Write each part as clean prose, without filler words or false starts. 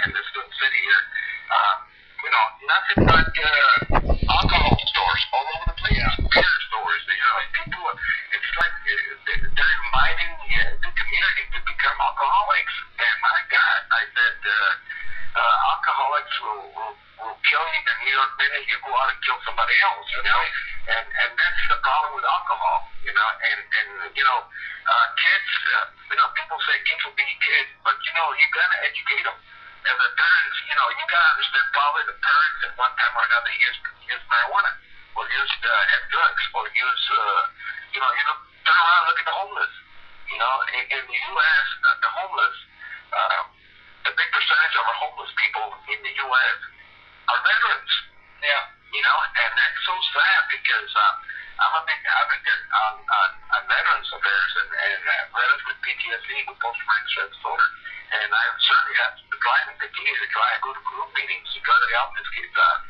in this little city here. Nothing but alcohol stores all over the place. Yeah. Beer stores. People. It's like they're inviting the community to become alcoholics. And my God, I said, alcoholics will kill you, and then you go out and kill somebody else. And that's the problem with alcohol. Kids. People say kids will be kids, but you gotta educate them. As a parents, you gotta understand probably the parents at one time or another use marijuana, or use have drugs, or use turn around and look at the homeless. In the U.S., the homeless, the big percentage of our homeless people in the U.S. are veterans. Yeah. And that's so sad because I'm a big advocate on veterans affairs and veterans with PTSD, with post-traumatic stress disorder. And I certainly have to continue to try and go to group meetings to try to help these kids out,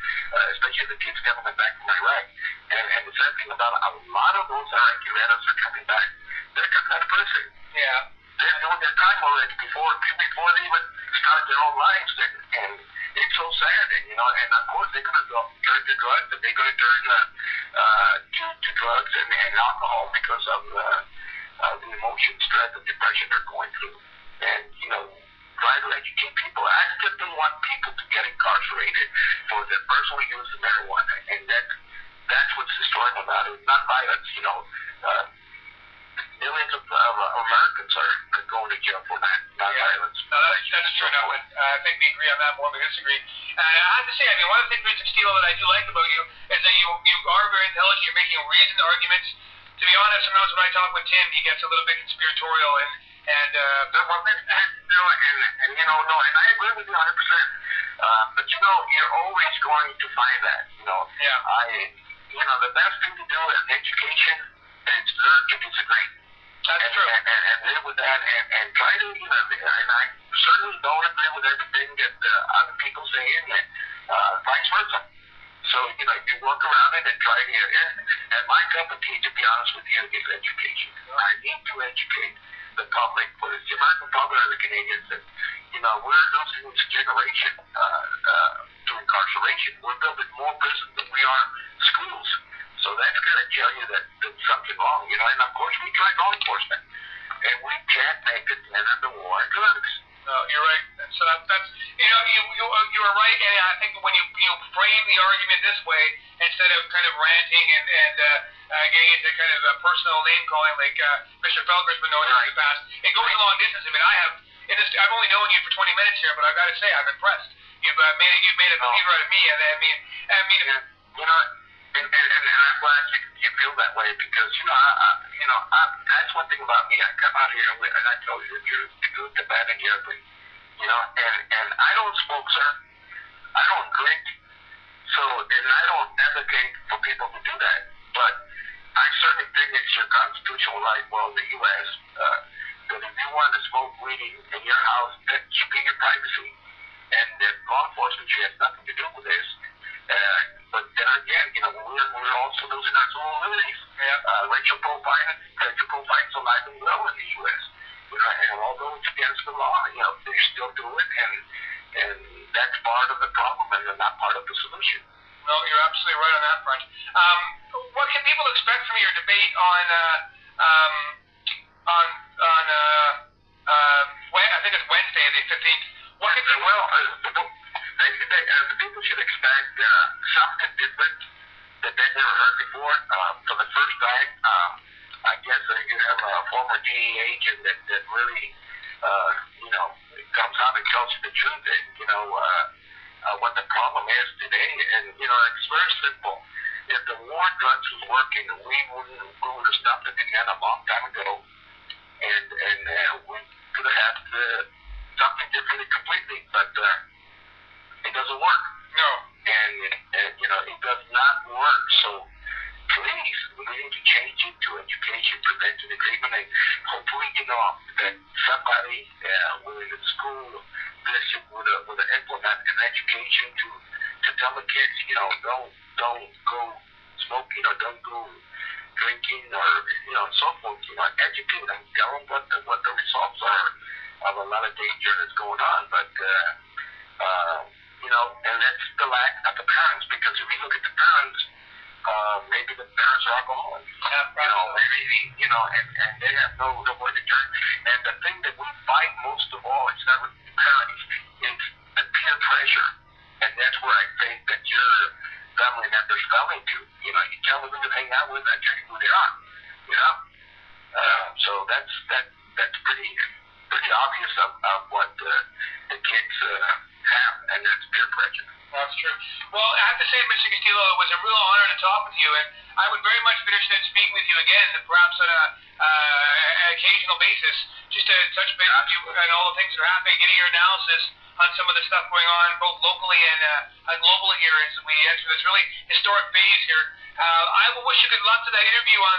especially the kids coming back from Iraq. And the sad thing about a lot of those Iraqi veterans are coming back. They're coming out of prison. Yeah. They're doing their time already before they even start their own lives. And it's so sad. And of course they're going to turn to drugs, and they're going to turn to drugs and alcohol because of the emotion, stress, and depression they're going through. And try to educate people. I just don't want people to get incarcerated for their personal use of marijuana, and that's what's destroying about it. Not violence. Millions of Americans are going to jail for that. Not violence. No, that's true. No, I think we agree on that more than we disagree. And I have to say, one of the things, Mr. Castillo, that I do like about you is that you are very intelligent. You're making reasoned arguments. To be honest, sometimes when I talk with Tim, he gets a little bit conspiratorial and I agree with you 100%. But you're always going to find that. The best thing to do is education is learn to disagree. That's true. And live with that and try to, and I certainly don't agree with everything that other people say, and vice versa. So, you work around it and try to, and my cup of tea, to be honest with you, is education. I need to educate the public, whether it's the American public or the Canadians, that, we're losing this generation to incarceration. We're building more prisons than we are schools. So that's going to tell you that there's something wrong, and of course we try law enforcement, and we can't make it end of the war on drugs. No, you're right. So that's you were right, and I think when you frame the argument this way, instead of kind of ranting and getting into kind of personal name calling like Mr. Felker's been known in the past, it goes a long distance. I've only known you for 20 minutes here, but I've got to say I'm impressed. You've made a believer out of me, and And I'm glad you feel that way because that's one thing about me. I come out here and I tell you the truth, the good, the bad, and the ugly. And I don't smoke, sir. I don't drink. So, and I don't advocate for people to do that. But I certainly think it's your constitutional right, well, the U.S. That if you want to smoke weed in your house, that should be your privacy. And that law enforcement should have nothing to do with this. But then again, we're also losing our civil liberties. Racial profiling is alive and well in the U.S. And although it's against the law, they still do it, and that's part of the problem and not part of the solution. No, you're absolutely right on that front. What can people expect from your debate on I think it's Wednesday, the 15th? The people should expect something different that they've never heard before. For the first time, I guess you have a former DEA agent that really, comes out and tells you the truth and, what the problem is today. And, it's very simple. If the war on drugs was working, we would have stopped it again a long time ago. And we could have had something different completely, but it doesn't work. No. And it does not work. So please, we need to change it to education, prevention, and treatment, and hopefully, that somebody within the school district would implement an education to tell the kids, don't go smoking or don't go drinking or, so forth. Educate them, tell them what the results are of a lot of danger that's going on. But parents, because if you look at the parents, maybe the parents are alcoholics. Maybe, and they have no way to turn. And the thing that we fight most of all, it's not with the parents, it's the peer pressure. And that's where I think that your family members fell into. You tell them who to hang out with, and tell you who they are. So that's pretty obvious of what the kids have, and that's peer pressure. That's true. Well, I have to say, Mr. Castillo, it was a real honor to talk with you, and I would very much be interested in speaking with you again, perhaps on an occasional basis, just to touch base with you and all the things that are happening, getting your analysis on some of the stuff going on, both locally and globally here as we enter this really historic phase here. I will wish you good luck to that interview on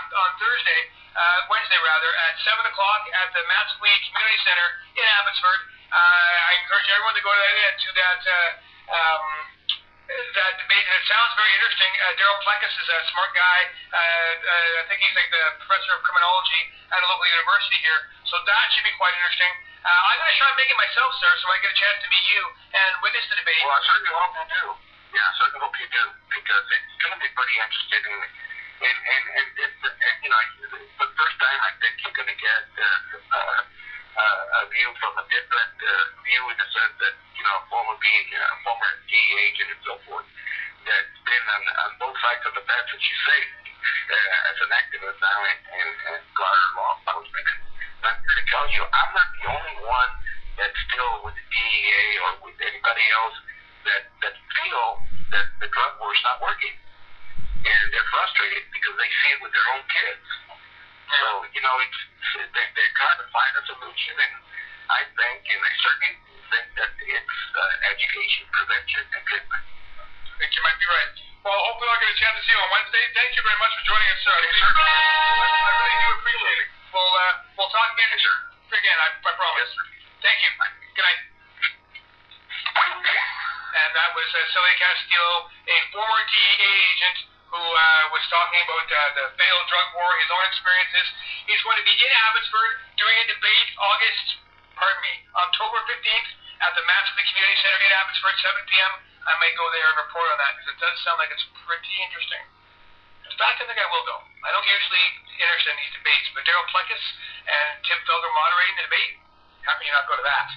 Wednesday at 7 o'clock at the Matsqui Community Center in Abbotsford. I encourage everyone to go to that debate, and it sounds very interesting. Daryl Plekas is a smart guy. I think he's like the professor of criminology at a local university here, so that should be quite interesting. I'm going to try and make it myself, sir, so I get a chance to meet you and witness the debate. Well, I certainly hope you do. Yeah, I certainly hope you do, because it's going to be pretty interesting. And this, for the first time, I think you're going to get a view from a different view, in the sense that, former DEA agent and so forth, that's been on both sides of the fence, as you say, as an activist now and garner law enforcement. I'm here to tell you, I'm not the only one that's still with the DEA or with anybody else that feel that the drug war's not working. And they're frustrated because they see it with their own kids. So, they're trying to find a solution, and I think, and I certainly think that it's education, prevention, and treatment. I think you might be right. Well, hopefully I'll get a chance to see you on Wednesday. Thank you very much for joining us, sir. Yes, sir. I really do appreciate it. We'll talk again, sir. I promise. Yes, sir. Thank you. Good night. And that was Cele Castillo, a former DEA agent who was talking about the failed drug war, his own experiences. He's going to be in Abbotsford doing a debate October 15th at the Matsqui Community Center in Abbotsford, 7 p.m. I may go there and report on that, because it does sound like it's pretty interesting. In fact, I think I will go. I don't usually interested in these debates, but Daryl Plekas and Tim Felger moderating the debate, how can you not go to that?